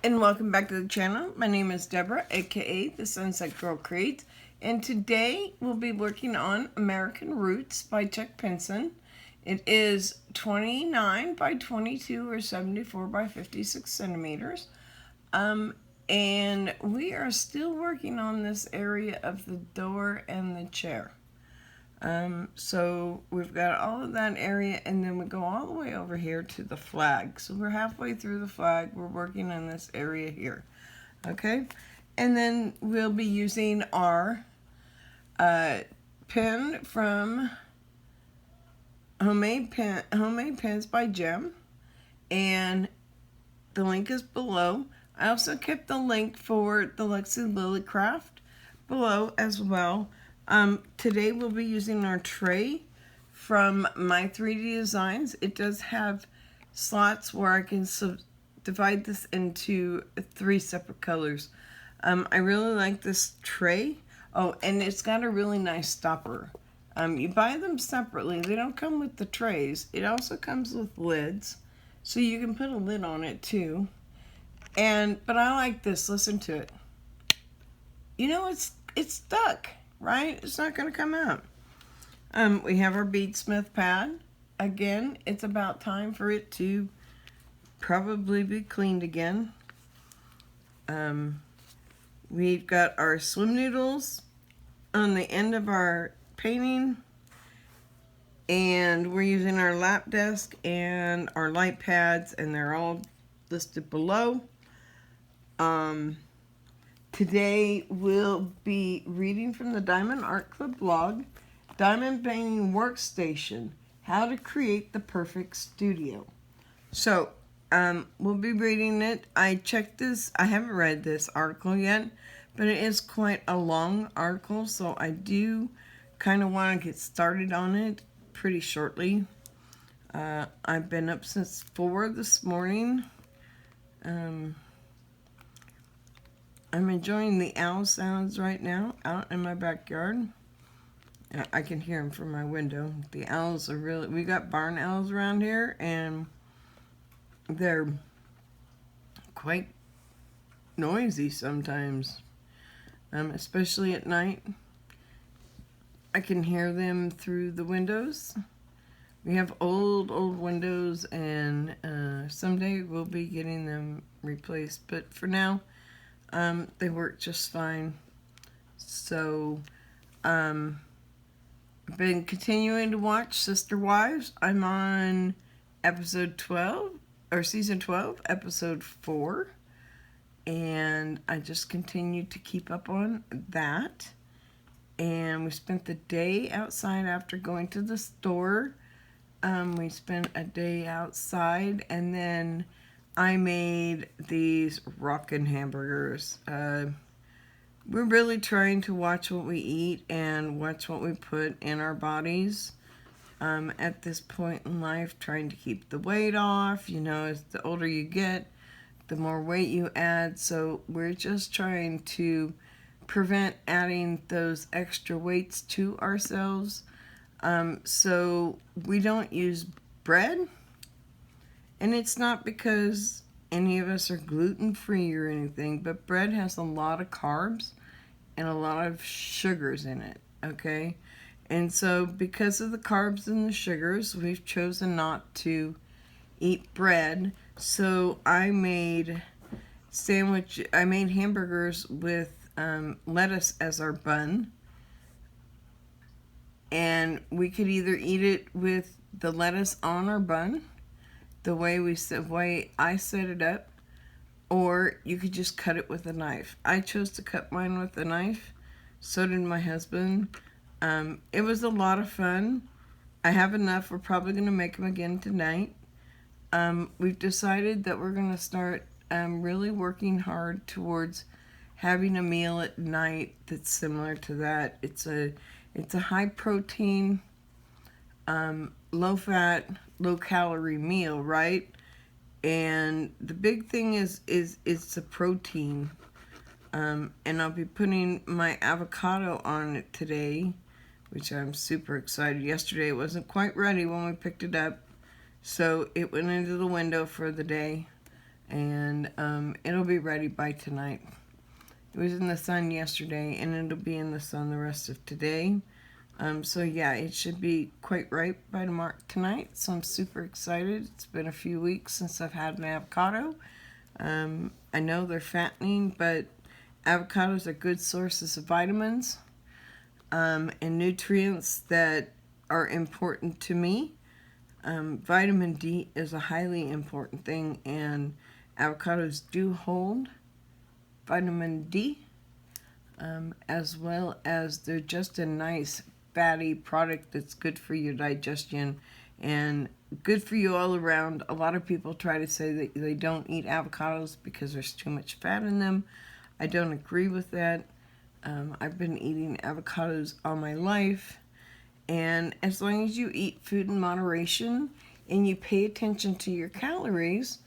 and welcome back to the channel. My name is Deborah, aka the Sunset Girl Creates, and today we'll be working on American Roots by Chuck Pinson. It is 29 by 22 or 74 by 56 centimeters. And we are still working on this area of the door and the chair. So we've got all of that area, and then we go all the way over here to the flag. So we're halfway through the flag. We're working on this area here. Okay, and then we'll be using our pen from Homemade Pens by Jem, and the link is below. I also kept the link for the Lexi Lily Craft below as well. Today we'll be using our tray from My 3D Designs. It does have slots where I can divide this into 3 separate colors. I really like this tray. Oh, and it's got a really nice stopper. You buy them separately. They don't come with the trays. It also comes with lids, so you can put a lid on it too. But I like this. Listen to it. You know, it's stuck. Right? It's not going to come out. We have our beadsmith pad. Again, it's about time for it to probably be cleaned again. We've got our swim noodles on the end of our painting. And we're using our lap desk and our light pads, and they're all listed below. Today we'll be reading from the Diamond Art Club blog, Diamond Painting Workstation, How to Create the Perfect Studio. So, we'll be reading it. I checked this. I haven't read this article yet, but it is quite a long article, so I do kind of want to get started on it pretty shortly. I've been up since 4 this morning. I'm enjoying the owl sounds right now out in my backyard. I can hear them from my window. The owls are we got barn owls around here, and they're quite noisy sometimes, especially at night. I can hear them through the windows. We have old windows, and someday we'll be getting them replaced, but for now, they work just fine. So, I've been continuing to watch Sister Wives. I'm on episode 12, or season 12, episode 4. And I just continue to keep up on that. And we spent the day outside after going to the store. We spent a day outside, and then I made these rockin' hamburgers. We're really trying to watch what we eat and watch what we put in our bodies at this point in life, trying to keep the weight off. You know, as the older you get, the more weight you add. So we're just trying to prevent adding those extra weights to ourselves. So we don't use bread. And it's not because any of us are gluten-free or anything, but bread has a lot of carbs and a lot of sugars in it, okay? And so because of the carbs and the sugars, we've chosen not to eat bread. So I made hamburgers with lettuce as our bun. And we could either eat it with the lettuce on our bun, the way I set it up, or you could just cut it with a knife. I chose to cut mine with a knife. So did my husband. It was a lot of fun. I have enough. We're probably going to make them again tonight. We've decided that we're going to start really working hard towards having a meal at night that's similar to that. It's a high protein, low fat, low calorie meal, right? And the big thing is the protein. And I'll be putting my avocado on it today, which I'm super excited. Yesterday it wasn't quite ready when we picked it up, so it went into the window for the day. and it'll be ready by tonight. It was in the sun yesterday, and it'll be in the sun the rest of today. So yeah, it should be quite ripe by tonight, so I'm super excited. It's been a few weeks since I've had an avocado. I know they're fattening, but avocados are good sources of vitamins and nutrients that are important to me. Vitamin D is a highly important thing, and avocados do hold vitamin D, as well as they're just a nice fatty product that's good for your digestion and good for you all around. A lot of people try to say that they don't eat avocados because there's too much fat in them. I don't agree with that. I've been eating avocados all my life, and as long as you eat food in moderation and you pay attention to your calories,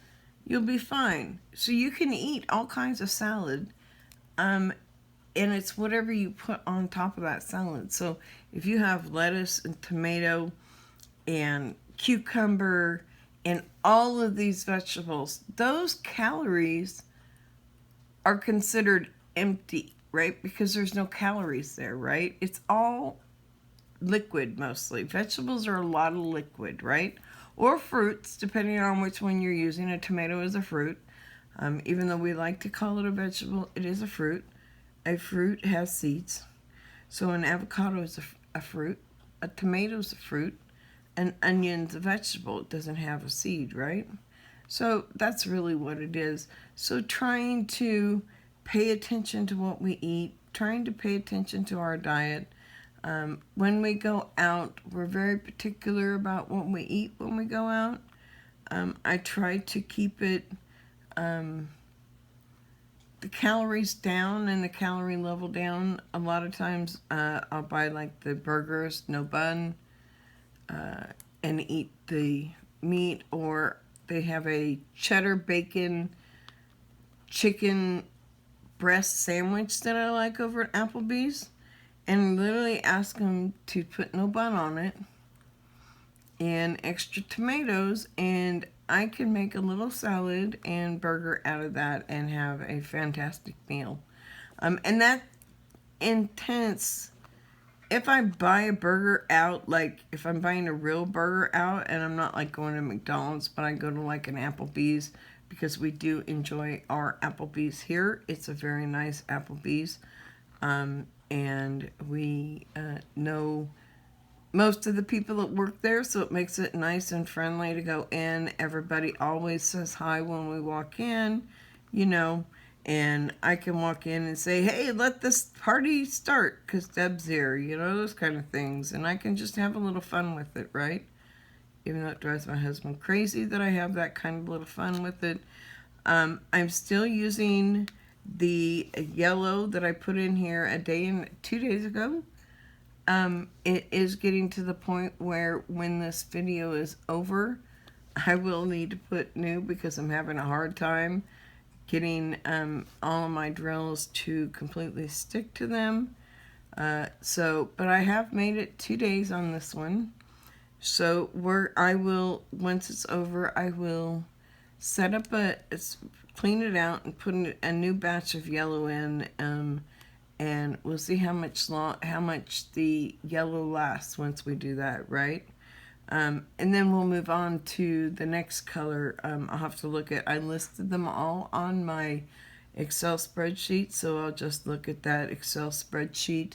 you'll be fine. So you can eat all kinds of salad, and it's whatever you put on top of that salad. So if you have lettuce and tomato and cucumber and all of these vegetables, those calories are considered empty, right? Because there's no calories there, right? It's all liquid mostly. Vegetables are a lot of liquid, right? Or fruits, depending on which one you're using. A tomato is a fruit. Even though we like to call it a vegetable, it is a fruit. A fruit has seeds. So an avocado is a fruit. A tomato is a fruit. An onion's a vegetable. It doesn't have a seed, right? So that's really what it is. So trying to pay attention to what we eat, trying to pay attention to our diet. When we go out, we're very particular about what we eat when we go out. I try to keep it the calories down and the calorie level down. A lot of times I'll buy like the burgers, no bun, and eat the meat, or they have a cheddar bacon chicken breast sandwich that I like over at Applebee's, and literally ask them to put no bun on it and extra tomatoes, and I can make a little salad and burger out of that and have a fantastic meal. And that intense, if I buy a burger out, like if I'm buying a real burger out, and I'm not like going to McDonald's, but I go to like an Applebee's, because we do enjoy our Applebee's here. It's a very nice Applebee's. And we know most of the people that work there, so it makes it nice and friendly to go in. Everybody always says hi when we walk in, you know, and I can walk in and say, hey, let this party start because Deb's here, you know, those kind of things. And I can just have a little fun with it, right? Even though it drives my husband crazy that I have that kind of little fun with it. I'm still using the yellow that I put in here 2 days ago. It is getting to the point where when this video is over, I will need to put new, because I'm having a hard time getting all of my drills to completely stick to them. But I have made it 2 days on this one. So once it's over, I will set up clean it out and put a new batch of yellow in, and we'll see how much the yellow lasts once we do that, right? And then we'll move on to the next color. I'll have to look at, I listed them all on my Excel spreadsheet, so I'll just look at that Excel spreadsheet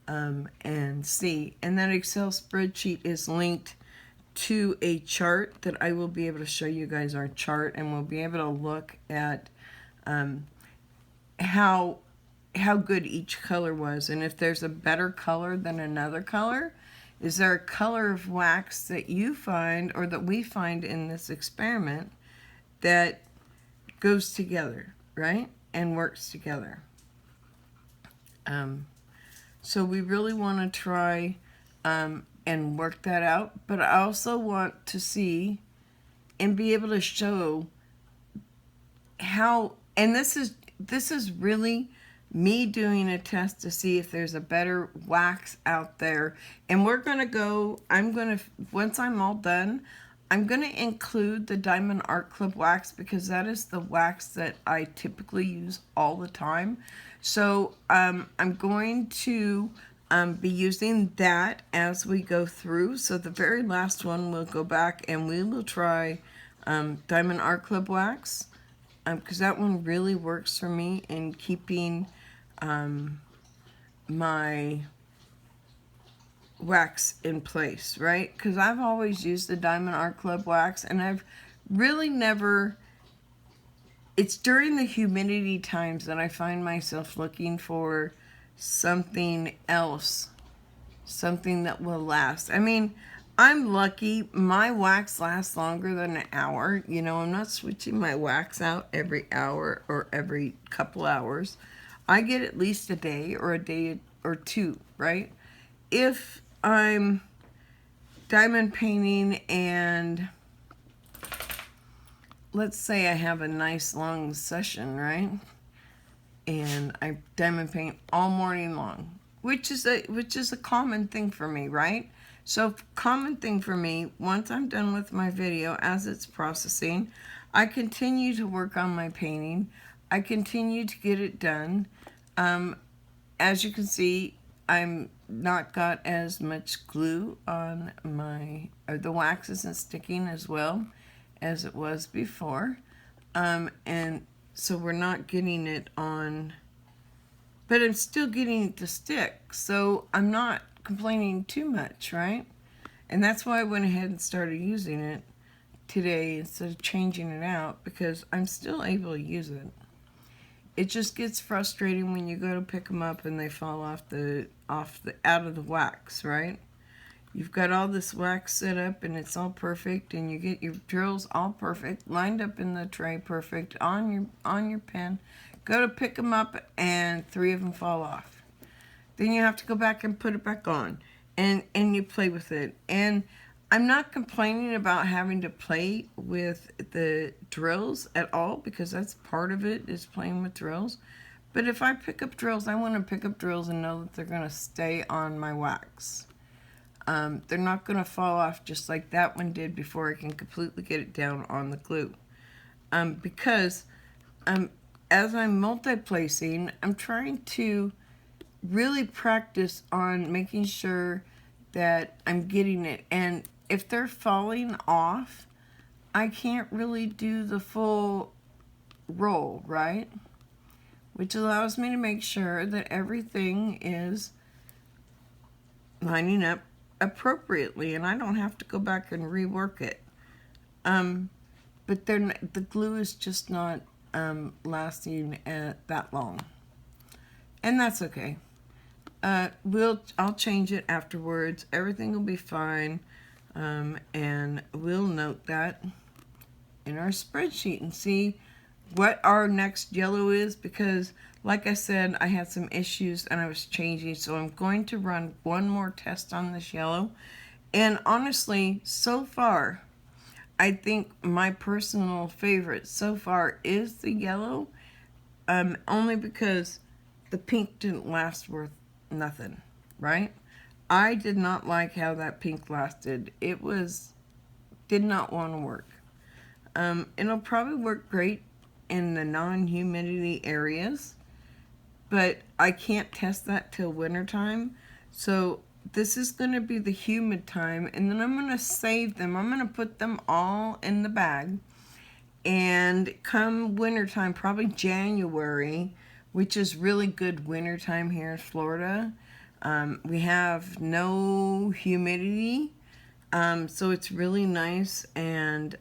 and see. And that Excel spreadsheet is linked to a chart that I will be able to show you guys our chart, and we'll be able to look at how good each color was, and if there's a better color than another color. Is there a color of wax that you find, or that we find in this experiment, that goes together, right, and works together? So we really want to try and work that out, but I also want to see and be able to show how, and this is really me doing a test to see if there's a better wax out there. And once I'm all done, I'm going to include the Diamond Art Club wax because that is the wax that I typically use all the time. So I'm going to be using that as we go through. So the very last one, we'll go back and we will try Diamond Art Club wax, because that one really works for me in keeping my wax in place, right? Because I've always used the Diamond Art Club wax, and I've really never, it's during the humidity times that I find myself looking for something else, something that will last. I mean, I'm lucky my wax lasts longer than an hour. You know, I'm not switching my wax out every hour or every couple hours. I get at least a day or two, right? If I'm diamond painting and let's say I have a nice long session, right? And I diamond paint all morning long, which is a common thing for me, right? So common thing for me, once I'm done with my video, as it's processing, I continue to work on my painting. I continue to get it done. As you can see, I'm not got as much glue on my, or the wax isn't sticking as well as it was before. And so we're not getting it on, but I'm still getting it to stick. So I'm not complaining too much, right? And that's why I went ahead and started using it today instead of changing it out, because I'm still able to use it. It just gets frustrating when you go to pick them up and they fall out of the wax, right? You've got all this wax set up and it's all perfect, and you get your drills all perfect, lined up in the tray perfect on your pen. Go to pick them up and 3 of them fall off. Then you have to go back and put it back on, and you play with it. And I'm not complaining about having to play with the drills at all, because that's part of it, is playing with drills. But if I pick up drills, I want to pick up drills and know that they're going to stay on my wax. They're not going to fall off just like that one did before I can completely get it down on the glue. Because as I'm multi-placing, I'm trying to really practice on making sure that I'm getting it. And if they're falling off, I can't really do the full roll, right? Which allows me to make sure that everything is lining up appropriately, and I don't have to go back and rework it. But the glue is just not lasting that long, and that's okay. I'll change it afterwards. Everything will be fine, and we'll note that in our spreadsheet and see what our next yellow is, because like I said, I had some issues and I was changing, so I'm going to run one more test on this yellow. And honestly, so far, I think my personal favorite so far is the yellow, only because the pink didn't last worth nothing, right? I did not like how that pink lasted. It did not want to work. It'll probably work great in the non-humidity areas, but I can't test that till wintertime. So this is going to be the humid time, and then I'm going to save them. I'm going to put them all in the bag, and come wintertime, probably January, which is really good wintertime here in Florida. We have no humidity, so it's really nice and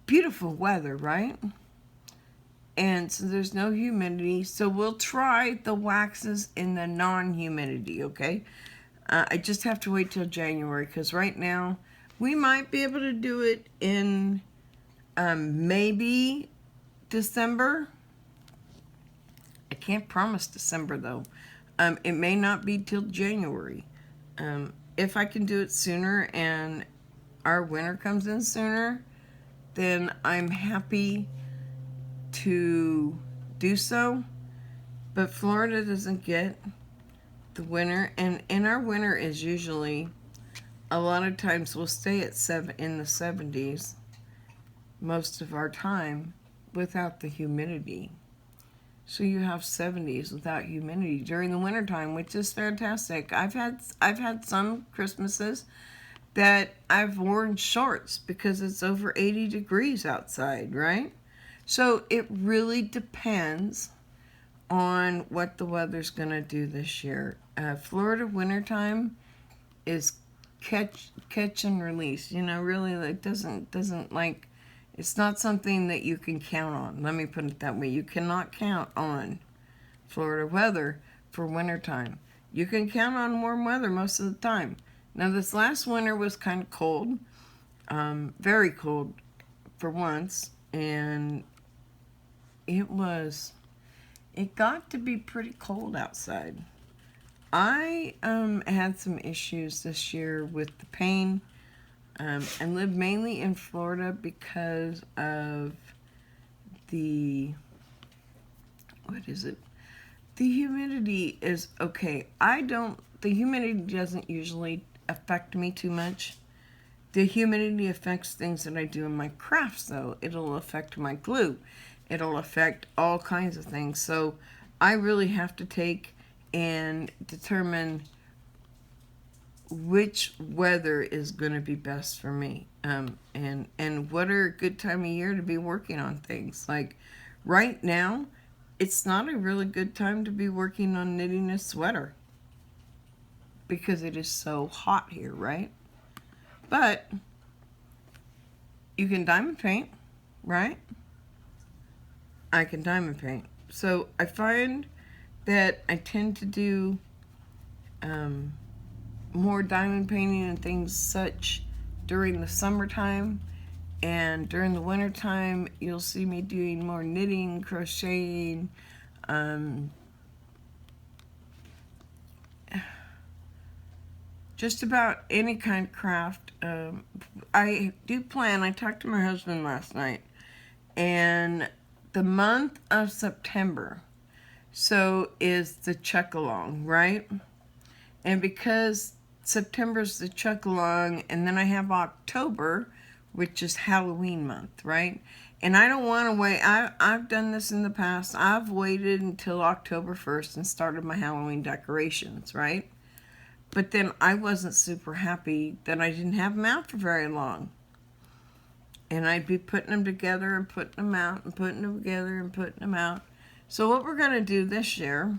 beautiful weather, right? And so there's no humidity, so we'll try the waxes in the non-humidity, okay? I just have to wait till January, because right now we might be able to do it in maybe December. I can't promise December though. It may not be till January. If I can do it sooner and our winter comes in sooner, then I'm happy to do so. But Florida doesn't get the winter, and our winter is usually a lot of times we'll stay at in the 70s most of our time without the humidity. So you have 70s without humidity during the wintertime, which is fantastic. I've had some Christmases that I've worn shorts because it's over 80 degrees outside, right? So it really depends on what the weather's going to do this year. Florida wintertime is catch and release. You know, really, it doesn't like, it's not something that you can count on. Let me put it that way. You cannot count on Florida weather for wintertime. You can count on warm weather most of the time. Now, this last winter was kind of cold, very cold for once, and it got to be pretty cold outside. I had some issues this year with the pain. I live mainly in Florida because of the humidity is okay. The humidity doesn't usually affect me too much. The humidity affects things that I do in my crafts, though. It'll affect my glue. It'll affect all kinds of things. So I really have to take and determine which weather is going to be best for me, and what are a good time of year to be working on things. Like right now, it's not a really good time to be working on knitting a sweater because it is so hot here, right? But you can diamond paint, right? I can diamond paint. So I find that I tend to do more diamond painting and things such during the summertime, and during the wintertime you'll see me doing more knitting, crocheting, just about any kind of craft. I talked to my husband last night, and the month of September is the check-along, right? And because September's the check-along, and then I have October, which is Halloween month, right? And I don't want to wait. I've done this in the past. I've waited until October 1st and started my Halloween decorations, right? But then I wasn't super happy that I didn't have them out for very long. And I'd be putting them together and putting them out and putting them together and putting them out. So what we're going to do this year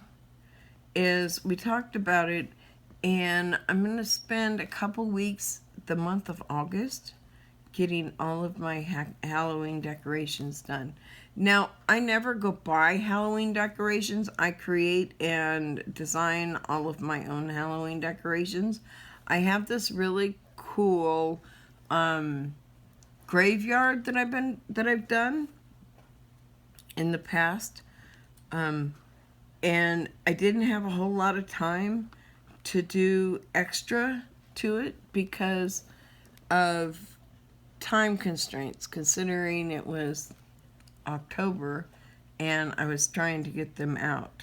is, we talked about it, and I'm going to spend a couple weeks the month of August getting all of my Halloween decorations done. Now, I never go buy Halloween decorations. I create and design all of my own Halloween decorations. I have this really cool graveyard that I've done in the past, and I didn't have a whole lot of time to do extra to it because of time constraints, considering it was October and I was trying to get them out.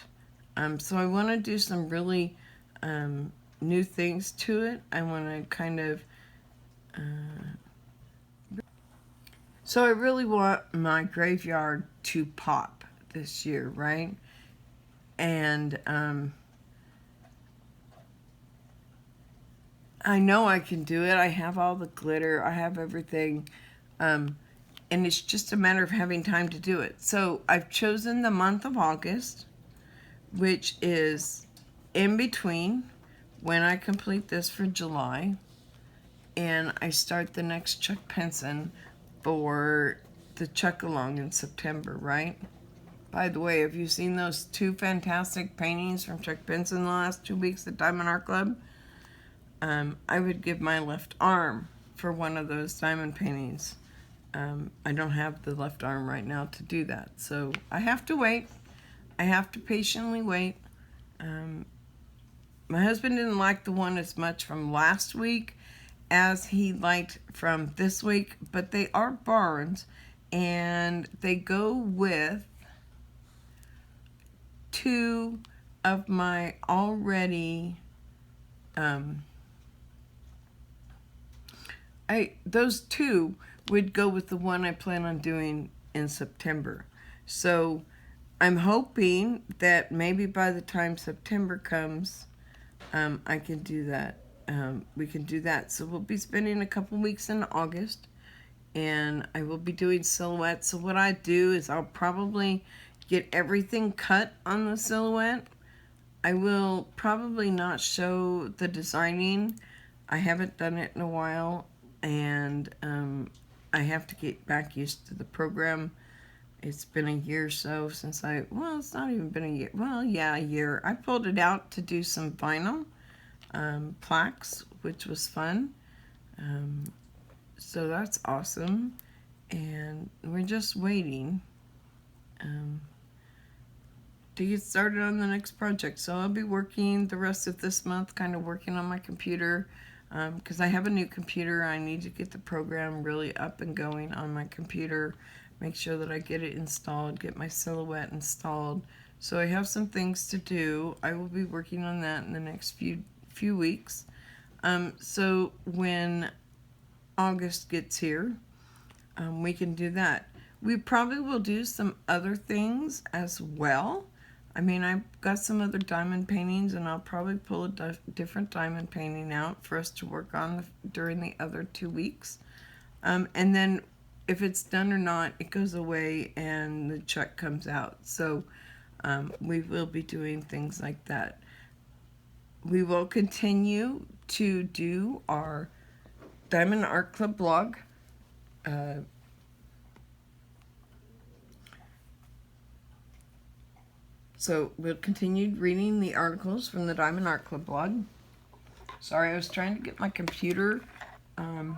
So I want to do some really new things to it. I want to kind of so I really want my graveyard to pop this year, right? And I know I can do it. I have all the glitter. I have everything. And it's just a matter of having time to do it. So I've chosen the month of August, which is in between when I complete this for July and I start the next Chuck Pinson for the Chuck-along in September, right? By the way, have you seen those two fantastic paintings from Chuck Pinson the last 2 weeks at Diamond Art Club? I would give my left arm for one of those diamond paintings. I don't have the left arm right now to do that, so I have to wait. I have to patiently wait. My husband didn't like the one as much from last week as he liked from this week, but they are Barnes, and they go with two of my already those two would go with the one I plan on doing in September. So I'm hoping that maybe by the time September comes, I can do that. We can do that. So we'll be spending a couple weeks in August, and I will be doing silhouettes. So what I do is I'll probably get everything cut on the silhouette. I will probably not show the designing. I haven't done it in a while, and I have to get back used to the program. It's been a year or so since well, it's not even been a year. Well, yeah, a year. I pulled it out to do some vinyl plaques, which was fun. So that's awesome. And we're just waiting to get started on the next project. So I'll be working the rest of this month, kind of working on my computer, because I have a new computer. I need to get the program really up and going on my computer, make sure that I get it installed, get my silhouette installed. So I have some things to do. I will be working on that in the next few weeks. So when August gets here, we can do that. We probably will do some other things as well. I mean, I've got some other diamond paintings, and I'll probably pull a different diamond painting out for us to work on during the other 2 weeks. And then if it's done or not, it goes away and the check comes out. So we will be doing things like that. We will continue to do our Diamond Art Club blog. So we'll continue reading the articles from the Diamond Art Club blog. Sorry, I was trying to get my computer. I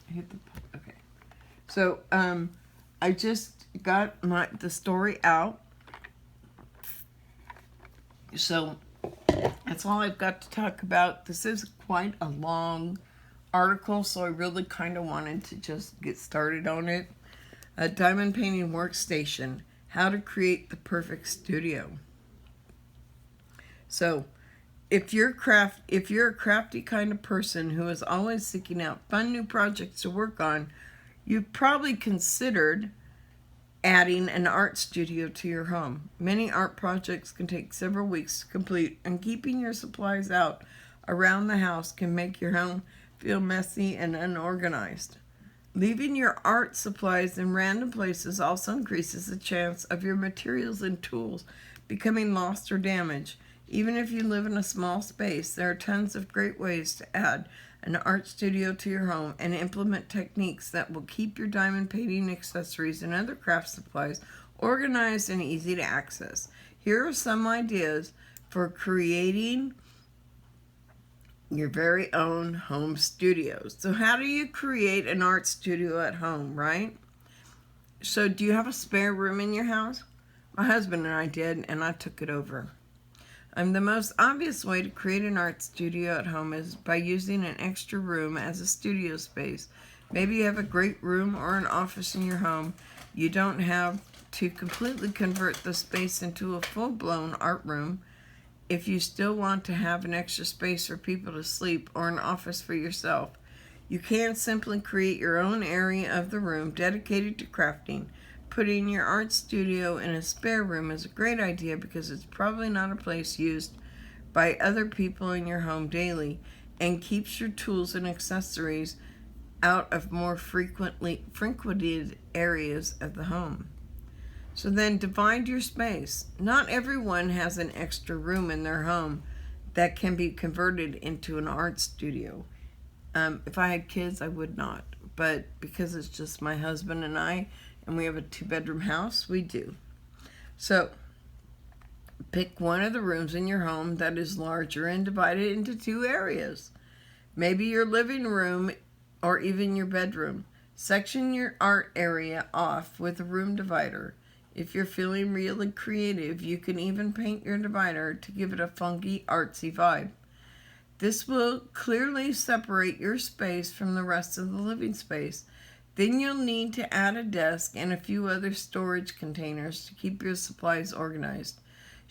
hit the, okay. So I just got the story out. So that's all I've got to talk about. This is quite a long article, so I really kind of wanted to just get started on it. A diamond painting workstation. How to create the perfect studio. So, if you're a crafty kind of person who is always seeking out fun new projects to work on, you've probably considered adding an art studio to your home. Many art projects can take several weeks to complete, and keeping your supplies out around the house can make your home feel messy and unorganized. Leaving your art supplies in random places also increases the chance of your materials and tools becoming lost or damaged. Even if you live in a small space, there are tons of great ways to add an art studio to your home and implement techniques that will keep your diamond painting accessories and other craft supplies organized and easy to access. Here are some ideas for creating your very own home studios. So how do you create an art studio at home, right? So do you have a spare room in your house? My husband and I did, and I took it over. The most obvious way to create an art studio at home is by using an extra room as a studio space. Maybe you have a great room or an office in your home. You don't have to completely convert the space into a full-blown art room. If you still want to have an extra space for people to sleep or an office for yourself, you can simply create your own area of the room dedicated to crafting. Putting your art studio in a spare room is a great idea because it's probably not a place used by other people in your home daily and keeps your tools and accessories out of more frequented areas of the home. So then divide your space. Not everyone has an extra room in their home that can be converted into an art studio. If I had kids, I would not. But because it's just my husband and I, and we have a 2-bedroom house, we do. So pick one of the rooms in your home that is larger and divide it into 2 areas. Maybe your living room or even your bedroom. Section your art area off with a room divider. If you're feeling really creative, you can even paint your divider to give it a funky, artsy vibe. This will clearly separate your space from the rest of the living space. Then you'll need to add a desk and a few other storage containers to keep your supplies organized.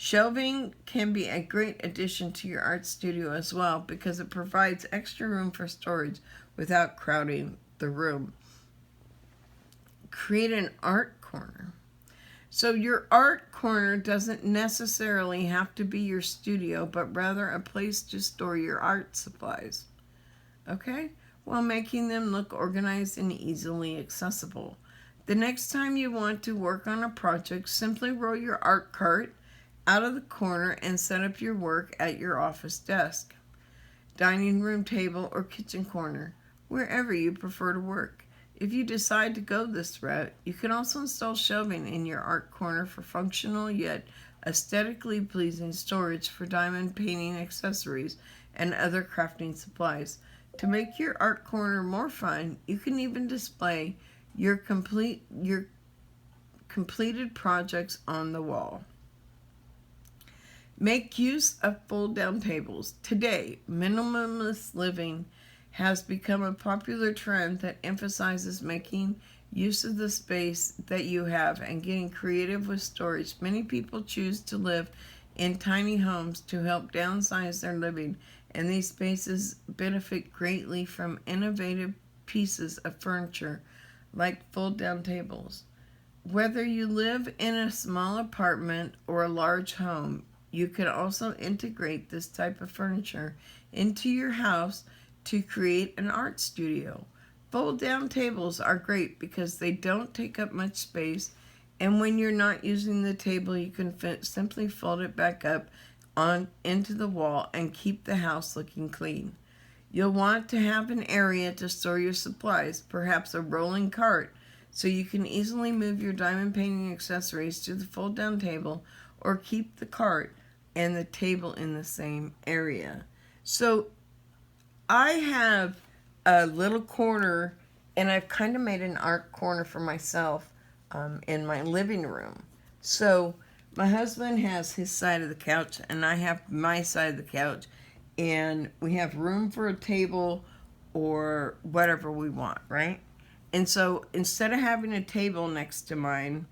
Shelving can be a great addition to your art studio as well because it provides extra room for storage without crowding the room. Create an art corner. So your art corner doesn't necessarily have to be your studio, but rather a place to store your art supplies, okay? While making them look organized and easily accessible. The next time you want to work on a project, simply roll your art cart out of the corner and set up your work at your office desk, dining room table, or kitchen corner, wherever you prefer to work. If you decide to go this route, you can also install shelving in your art corner for functional yet aesthetically pleasing storage for diamond painting accessories and other crafting supplies. To make your art corner more fun, you can even display your completed projects on the wall. Make use of fold-down tables. Today, minimalist living has become a popular trend that emphasizes making use of the space that you have and getting creative with storage. Many people choose to live in tiny homes to help downsize their living, and these spaces benefit greatly from innovative pieces of furniture like fold-down tables. Whether you live in a small apartment or a large home, you can also integrate this type of furniture into your house to create an art studio. Fold-down tables are great because they don't take up much space, and when you're not using the table, you can simply fold it back up into the wall and keep the house looking clean. You'll want to have an area to store your supplies, perhaps a rolling cart, so you can easily move your diamond painting accessories to the fold-down table or keep the cart and the table in the same area. So I have a little corner, and I've kind of made an art corner for myself in my living room. So my husband has his side of the couch, and I have my side of the couch, and we have room for a table or whatever we want, right? And so instead of having a table next to mine,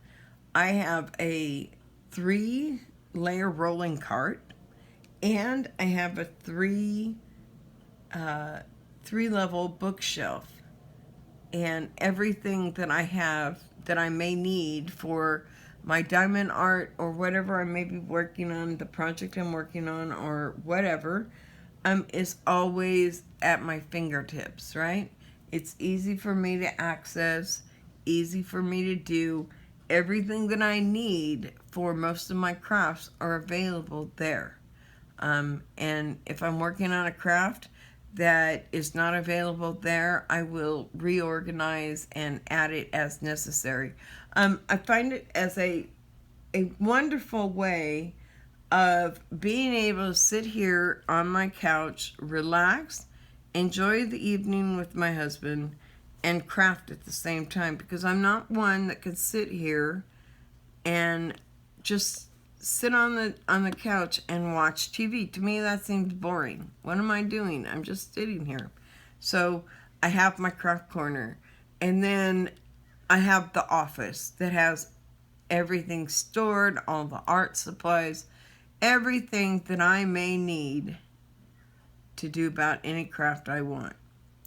I have a 3-layer rolling cart, and I have a 3-level bookshelf, and everything that I have that I may need for my diamond art or whatever I may be working on, the project I'm working on or whatever, is always at my fingertips, right? It's easy for me to access, easy for me to do. Everything that I need for most of my crafts are available there. And if I'm working on a craft that is not available there, I will reorganize and add it as necessary. I find it as a wonderful way of being able to sit here on my couch, relax, enjoy the evening with my husband, and craft at the same time, because I'm not one that could sit here and just sit on the couch and watch TV. To me, that seems boring. What am I doing? I'm just sitting here. So I have my craft corner, and then I have the office that has everything stored, all the art supplies, everything that I may need to do about any craft I want.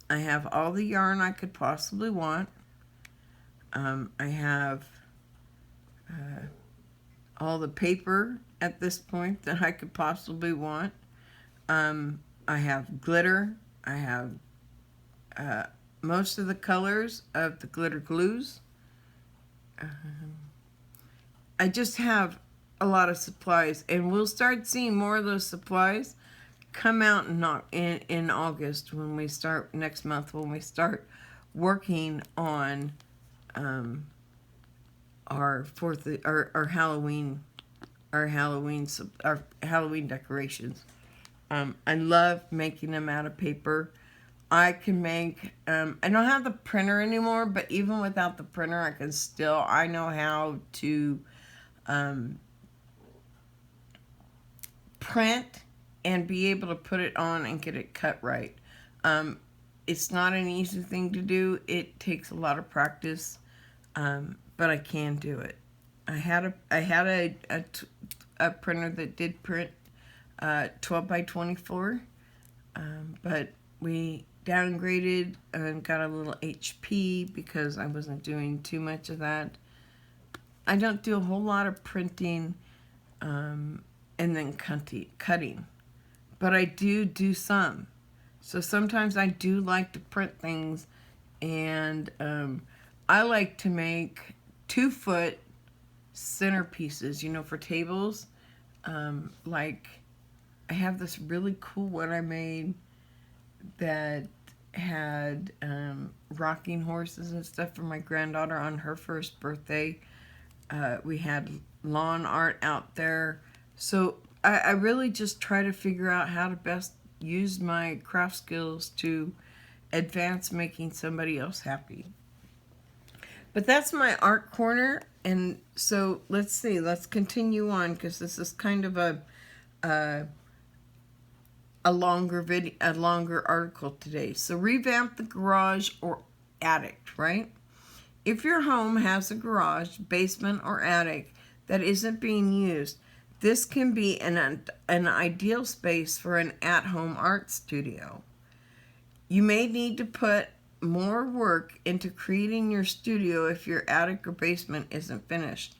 I have all the yarn I could possibly want. I have all the paper at this point that I could possibly want. I have glitter. I have most of the colors of the glitter glues. I just have a lot of supplies, and we'll start seeing more of those supplies come out in August when we start next month, when we start working on our Halloween decorations. I love making them out of paper. I can make, I don't have the printer anymore, but even without the printer, I know how to print and be able to put it on and get it cut right. It's not an easy thing to do. It takes a lot of practice, but I can do it. I had a printer that did print 12 by 24, but we downgraded and got a little HP because I wasn't doing too much of that. I don't do a whole lot of printing and then cutting, but I do some. So sometimes I do like to print things, and I like to make 2-foot centerpieces, you know, for tables. Like, I have this really cool one I made that had rocking horses and stuff for my granddaughter on her first birthday. We had lawn art out there. So I really just try to figure out how to best use my craft skills to advance making somebody else happy. But that's my art corner, and so let's see, let's continue on, because this is kind of a longer video, a longer article today. So revamp the garage or attic, right? If your home has a garage, basement, or attic that isn't being used, this can be an ideal space for an at-home art studio. You may need to put more work into creating your studio if your attic or basement isn't finished,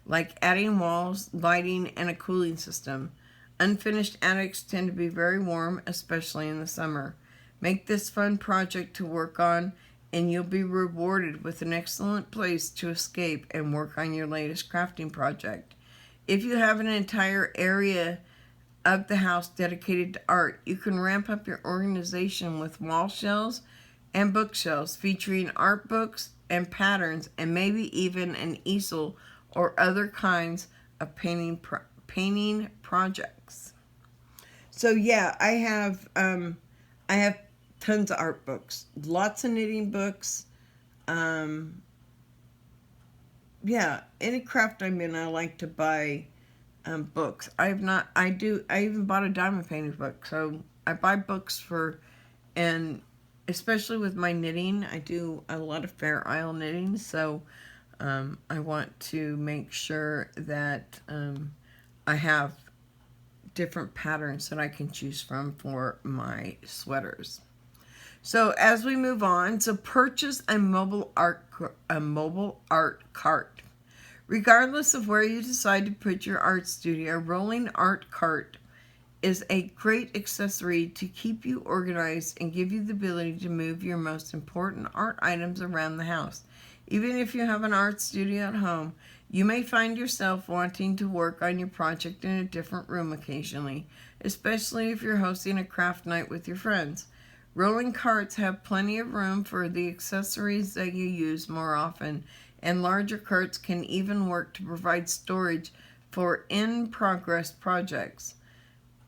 like adding walls, lighting, and a cooling system. Unfinished attics tend to be very warm, especially in the summer. Make this fun project to work on, and you'll be rewarded with an excellent place to escape and work on your latest crafting project. If you have an entire area of the house dedicated to art, you can ramp up your organization with wall shelves and bookshelves featuring art books and patterns, and maybe even an easel or other kinds of painting projects. So yeah, I have tons of art books, lots of knitting books. Yeah, any craft I'm in, I like to buy books. I even bought a diamond painting book. So I buy books and especially with my knitting, I do a lot of Fair Isle knitting. So I want to make sure that I have different patterns that I can choose from for my sweaters. So as we move on, so purchase a mobile art cart. Regardless of where you decide to put your art studio, a rolling art cart is a great accessory to keep you organized and give you the ability to move your most important art items around the house. Even if you have an art studio at home, you may find yourself wanting to work on your project in a different room occasionally, especially if you're hosting a craft night with your friends. Rolling carts have plenty of room for the accessories that you use more often, and larger carts can even work to provide storage for in-progress projects.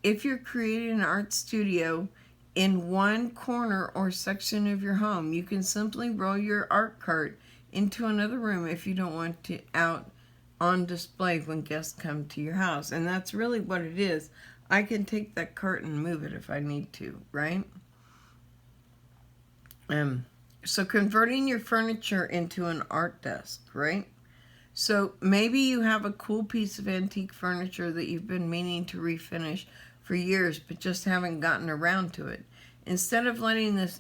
If you're creating an art studio in one corner or section of your home, you can simply roll your art cart into another room if you don't want it out on display when guests come to your house. And that's really what it is. I can take that cart and move it if I need to, right? So converting your furniture into an art desk, right? So maybe you have a cool piece of antique furniture that you've been meaning to refinish for years, but just haven't gotten around to it. Instead of letting this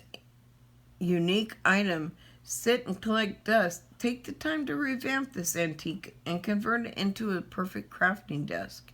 unique item sit and collect dust, take the time to revamp this antique and convert it into a perfect crafting desk.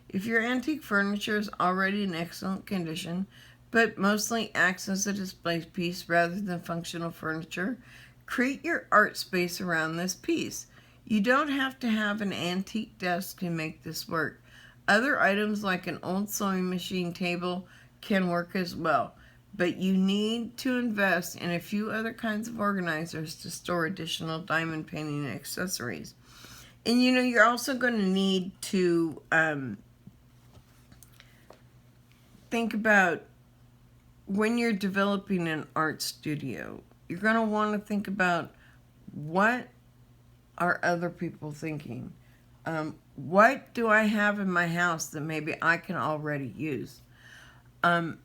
If your antique furniture is already in excellent condition, but mostly acts as a display piece rather than functional furniture, create your art space around this piece. You don't have to have an antique desk to make this work. Other items like an old sewing machine table can work as well, but you need to invest in a few other kinds of organizers to store additional diamond painting accessories. And you know, you're also going to need to think about when you're developing an art studio, you're going to want to think about what are other people thinking? What do I have in my house that maybe I can already use? I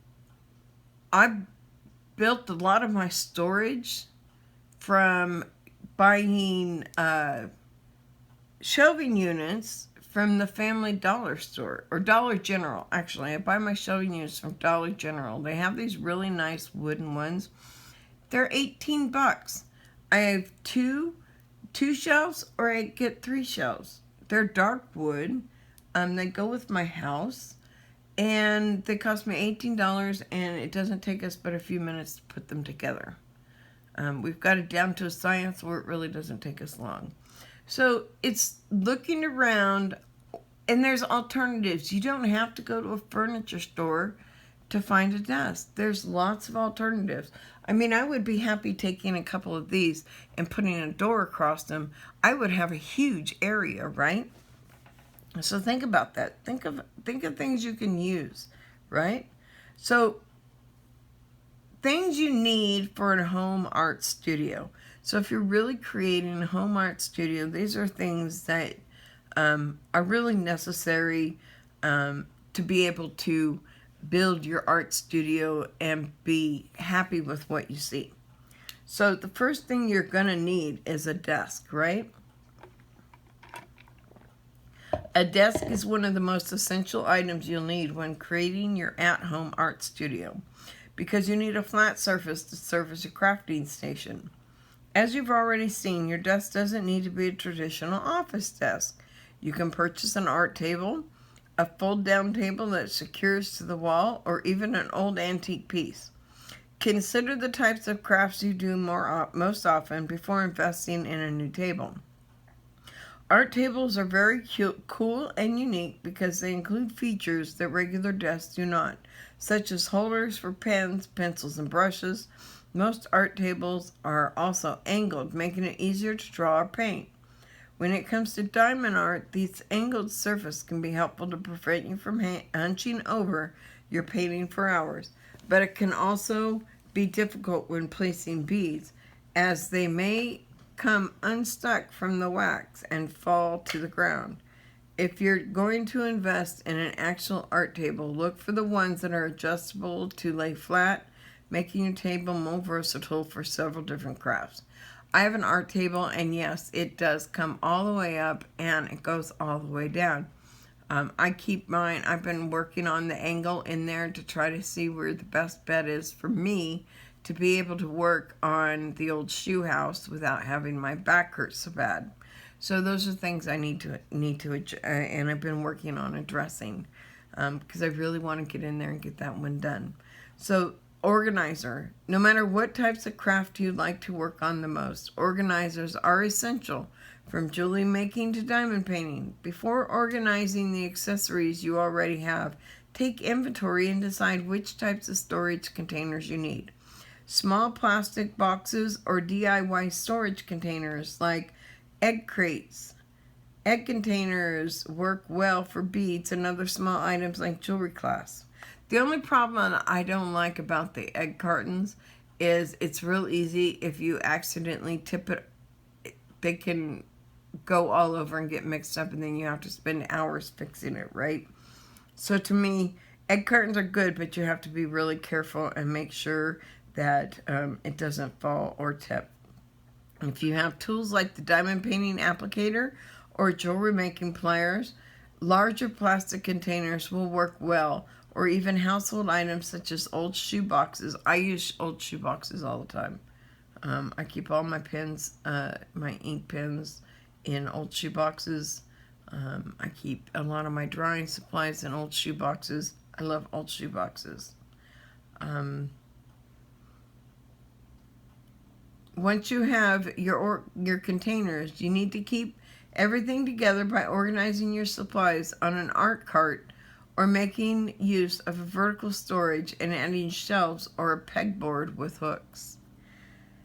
built a lot of my storage from buying shelving units from the Family Dollar store, or Dollar General. Actually, I buy my shelving units from Dollar General. They have these really nice wooden ones. They're 18 bucks. I have two shelves, or I get 3 shelves. They're dark wood. They go with my house, and they cost me $18, and it doesn't take us but a few minutes to put them together. We've got it down to a science where it really doesn't take us long. So it's looking around, and there's alternatives. You don't have to go to a furniture store to find a desk. There's lots of alternatives. I mean, I would be happy taking a couple of these and putting a door across them. I would have a huge area, right? So think about that. Think of things you can use, right? So things you need for a home art studio. So if you're really creating a home art studio, these are things that are really necessary to be able to build your art studio and be happy with what you see. So the first thing you're going to need is a desk, right? A desk is one of the most essential items you'll need when creating your at-home art studio, because you need a flat surface to serve as a crafting station. As you've already seen, your desk doesn't need to be a traditional office desk. You can purchase an art table, a fold-down table that secures to the wall, or even an old antique piece. Consider the types of crafts you do most often before investing in a new table. Art tables are very cool and unique because they include features that regular desks do not, such as holders for pens, pencils, and brushes. Most art tables are also angled, making it easier to draw or paint. When it comes to diamond art, this angled surface can be helpful to prevent you from hunching over your painting for hours, but it can also be difficult when placing beads, as they may come unstuck from the wax and fall to the ground. If you're going to invest in an actual art table, look for the ones that are adjustable to lay flat, making your table more versatile for several different crafts. I have an art table, and yes, it does come all the way up and it goes all the way down. I keep mine, I've been working on the angle in there to try to see where the best bet is for me to be able to work on the old shoe house without having my back hurt so bad. So those are things I need to and I've been working on addressing because I really want to get in there and get that one done. So organizer. No matter what types of craft you'd like to work on the most, organizers are essential, from jewelry making to diamond painting. Before organizing the accessories you already have, take inventory and decide which types of storage containers you need. Small plastic boxes or DIY storage containers like egg crates. Egg containers work well for beads and other small items like jewelry clasps. The only problem I don't like about the egg cartons is it's real easy if you accidentally tip it. They can go all over and get mixed up, and then you have to spend hours fixing it, right? So to me, egg cartons are good, but you have to be really careful and make sure that it doesn't fall or tip. If you have tools like the diamond painting applicator or jewelry making pliers, larger plastic containers will work well, or even household items such as old shoe boxes. I use old shoe boxes all the time. I keep all my pens, my ink pens, in old shoe boxes. I keep a lot of my drawing supplies in old shoe boxes. I love old shoe boxes. Once you have your containers, you need to keep everything together by organizing your supplies on an art cart, or making use of a vertical storage and adding shelves or a pegboard with hooks.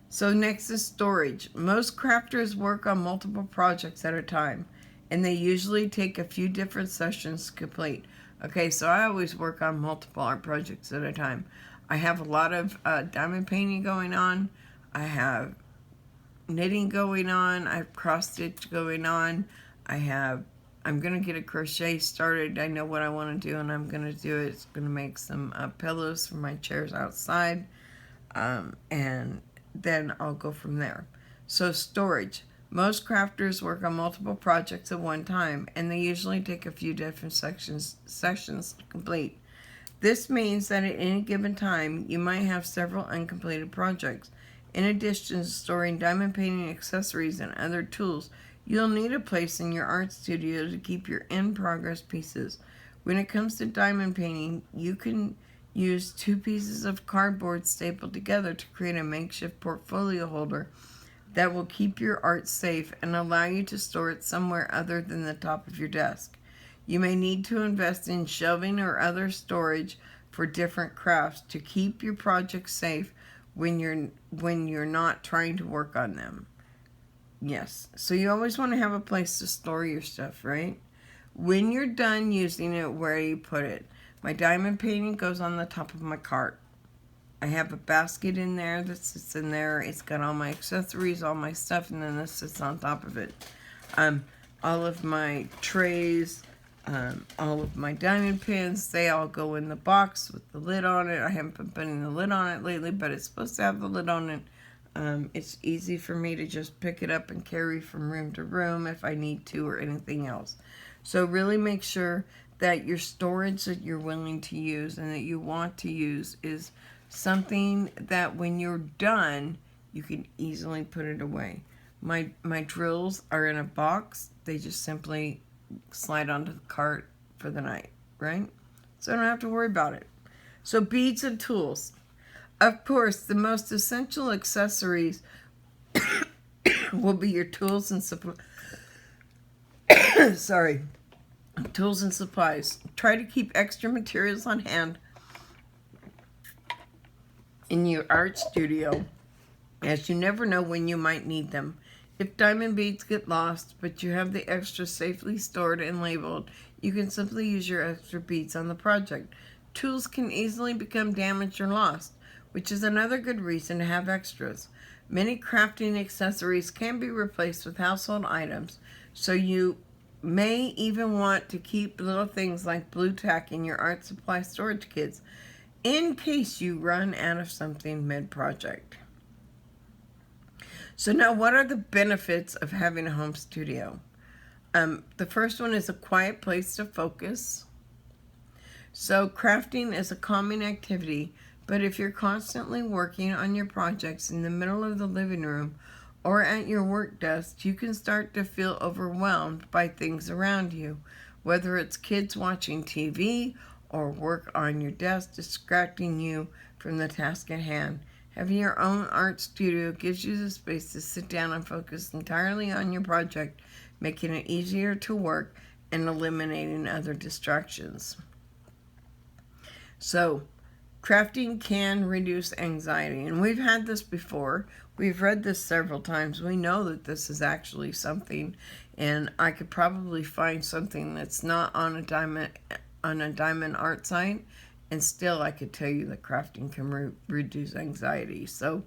So next is storage. Most crafters work on multiple projects at a time, and they usually take a few different sessions to complete. Okay, so I always work on multiple art projects at a time. I have a lot of diamond painting going on. I have knitting going on. I have cross stitch going on. I'm going to get a crochet started. I know what I want to do, and I'm going to do it. It's going to make some pillows for my chairs outside, and then I'll go from there. So storage. Most crafters work on multiple projects at one time, and they usually take a few different sessions to complete. This means that at any given time, you might have several uncompleted projects. In addition to storing diamond painting accessories and other tools, you'll need a place in your art studio to keep your in-progress pieces. When it comes to diamond painting, you can use 2 pieces of cardboard stapled together to create a makeshift portfolio holder that will keep your art safe and allow you to store it somewhere other than the top of your desk. You may need to invest in shelving or other storage for different crafts to keep your projects safe when you're not trying to work on them. Yes, so you always want to have a place to store your stuff, right? When you're done using it, where do you put it? My diamond painting goes on the top of my cart. I have a basket in there that sits in there. It's got all my accessories, all my stuff, and then this sits on top of it. All of my trays, all of my diamond pins, they all go in the box with the lid on it. I haven't been putting the lid on it lately, but it's supposed to have the lid on it. It's easy for me to just pick it up and carry from room to room if I need to or anything else. So really make sure that your storage that you're willing to use and that you want to use is something that when you're done, you can easily put it away. My drills are in a box. They just simply slide onto the cart for the night, right? So I don't have to worry about it. So beads and tools. Of course, the most essential accessories will be your tools and supplies. Tools and supplies. Try to keep extra materials on hand in your art studio, as you never know when you might need them. If diamond beads get lost, but you have the extra safely stored and labeled, you can simply use your extra beads on the project. Tools can easily become damaged or lost, which is another good reason to have extras. Many crafting accessories can be replaced with household items, so you may even want to keep little things like blue tack in your art supply storage kits in case you run out of something mid-project. So now, what are the benefits of having a home studio? The first one is a quiet place to focus. So crafting is a calming activity, but if you're constantly working on your projects in the middle of the living room or at your work desk, you can start to feel overwhelmed by things around you, whether it's kids watching TV or work on your desk distracting you from the task at hand. Having your own art studio gives you the space to sit down and focus entirely on your project, making it easier to work and eliminating other distractions. So, crafting can reduce anxiety, and we've had this before. We've read this several times. We know that this is actually something, and I could probably find something that's not on a diamond art site, and still I could tell you that crafting can reduce anxiety. So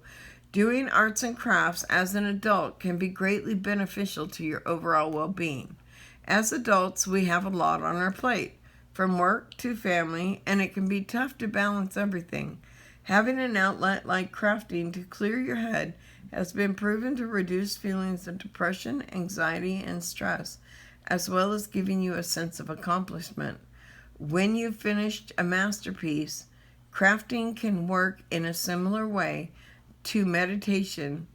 doing arts and crafts as an adult can be greatly beneficial to your overall well-being. As adults, we have a lot on our plate, from work to family, and it can be tough to balance everything. Having an outlet like crafting to clear your head has been proven to reduce feelings of depression, anxiety, and stress, as well as giving you a sense of accomplishment. When you've finished a masterpiece, crafting can work in a similar way to meditation,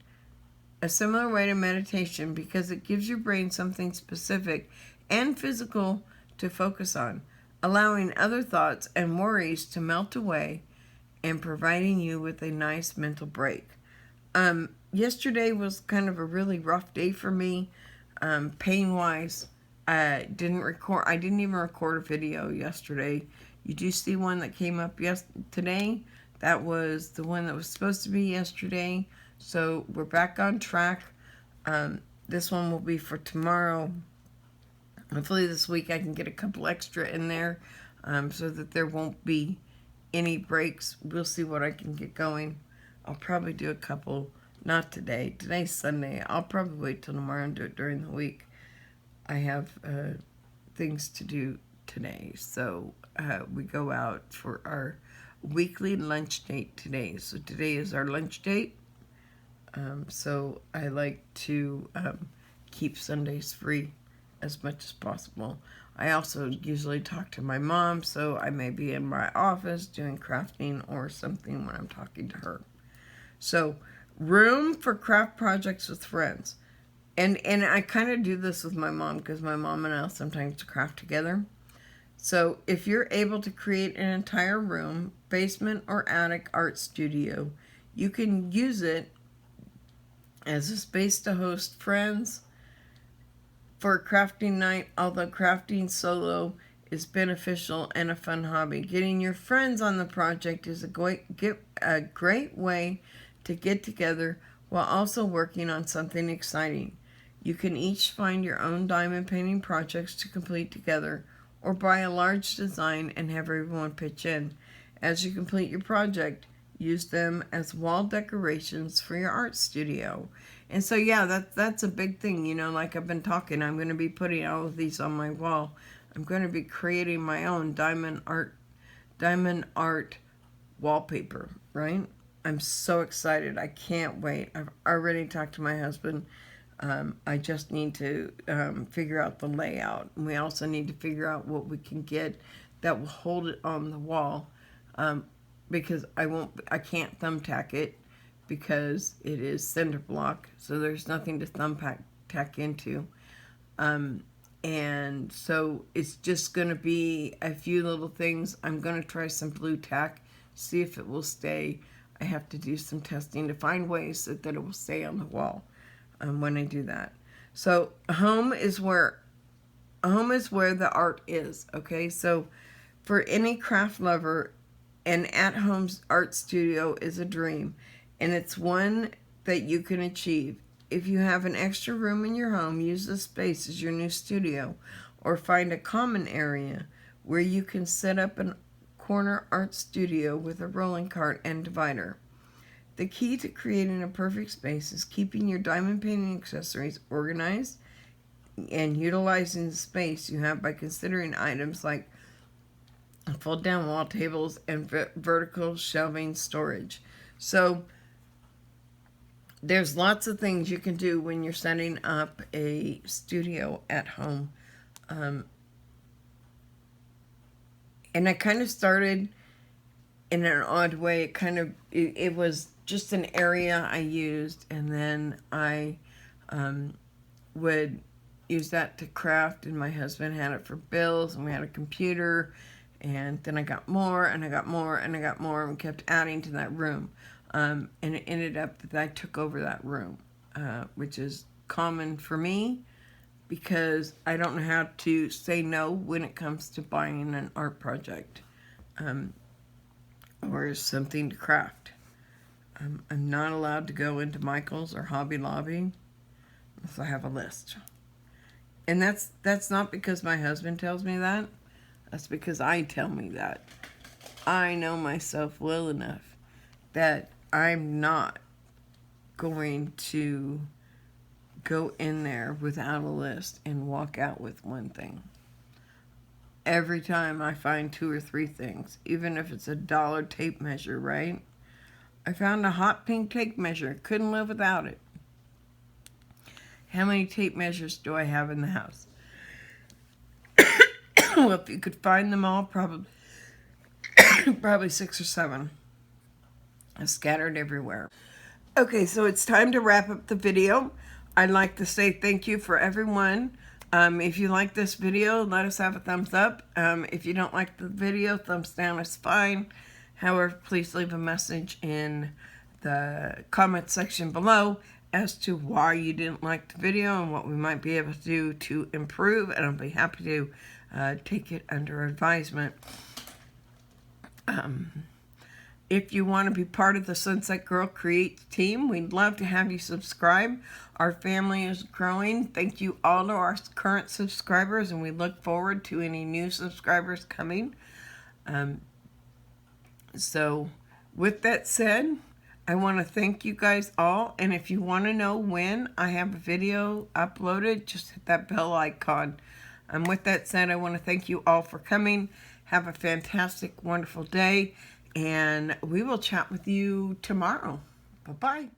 because it gives your brain something specific and physical to focus on, allowing other thoughts and worries to melt away and providing you with a nice mental break. Yesterday was kind of a really rough day for me, pain-wise. I didn't even record a video yesterday. You do see one that came up today. That was the one that was supposed to be yesterday. So we're back on track. This one will be for tomorrow. Hopefully this week I can get a couple extra in there so that there won't be any breaks. We'll see what I can get going. I'll probably do a couple, not today. Today's Sunday. I'll probably wait till tomorrow and do it during the week. I have things to do today. So we go out for our weekly lunch date today. So today is our lunch date. So I like to keep Sundays free as much as possible. I also usually talk to my mom, so I may be in my office doing crafting or something when I'm talking to her. So, room for craft projects with friends. And I kind of do this with my mom, because my mom and I sometimes craft together. So if you're able to create an entire room, basement or attic art studio, you can use it as a space to host friends for a crafting night, although crafting solo is beneficial and a fun hobby. Getting your friends on the project is a great way to get together while also working on something exciting. You can each find your own diamond painting projects to complete together, or buy a large design and have everyone pitch in. As you complete your project, use them as wall decorations for your art studio. And so, yeah, that's a big thing. You know, like I've been talking, I'm going to be putting all of these on my wall. I'm going to be creating my own diamond art wallpaper, right? I'm so excited. I can't wait. I've already talked to my husband. I just need to figure out the layout. And we also need to figure out what we can get that will hold it on the wall, because I can't thumbtack it because it is cinder block, so there's nothing to thumbtack into. And so it's just going to be a few little things. I'm going to try some blue tack, see if it will stay. I have to do some testing to find ways that it will stay on the wall. When I do that. So home is where the art is, okay? So for any craft lover, an at-home art studio is a dream, and it's one that you can achieve. If you have an extra room in your home, use the space as your new studio, or find a common area where you can set up a corner art studio with a rolling cart and divider. The key to creating a perfect space is keeping your diamond painting accessories organized and utilizing the space you have by considering items like fold-down wall tables and vertical shelving storage. So there's lots of things you can do when you're setting up a studio at home. And I kind of started in an odd way. It was just an area I used, and then I would use that to craft, and my husband had it for bills, and we had a computer, and then I got more, and I got more, and I got more, and we kept adding to that room, and it ended up that I took over that room, which is common for me, because I don't know how to say no when it comes to buying an art project, or something to craft. I'm not allowed to go into Michael's or Hobby Lobby unless I have a list. And that's not because my husband tells me that. That's because I tell me that. I know myself well enough that I'm not going to go in there without a list and walk out with one thing. Every time I find 2 or 3 things, even if it's a $1 tape measure, right? I found a hot pink tape measure. Couldn't live without it. How many tape measures do I have in the house? Well, if you could find them all, probably 6 or 7. Scattered everywhere. Okay, so it's time to wrap up the video. I'd like to say thank you for everyone. If you like this video, let us have a thumbs up. If you don't like the video, thumbs down is fine. However, please leave a message in the comment section below as to why you didn't like the video and what we might be able to do to improve, and I'll be happy to take it under advisement. If you want to be part of the Sunset Girl Create team, we'd love to have you subscribe. Our family is growing. Thank you all to our current subscribers, and we look forward to any new subscribers coming. So with that said, I want to thank you guys all, and if you want to know when I have a video uploaded, just hit that bell icon. With that said, I want to thank you all for coming. Have a fantastic, wonderful day, and we will chat with you tomorrow. Bye-bye.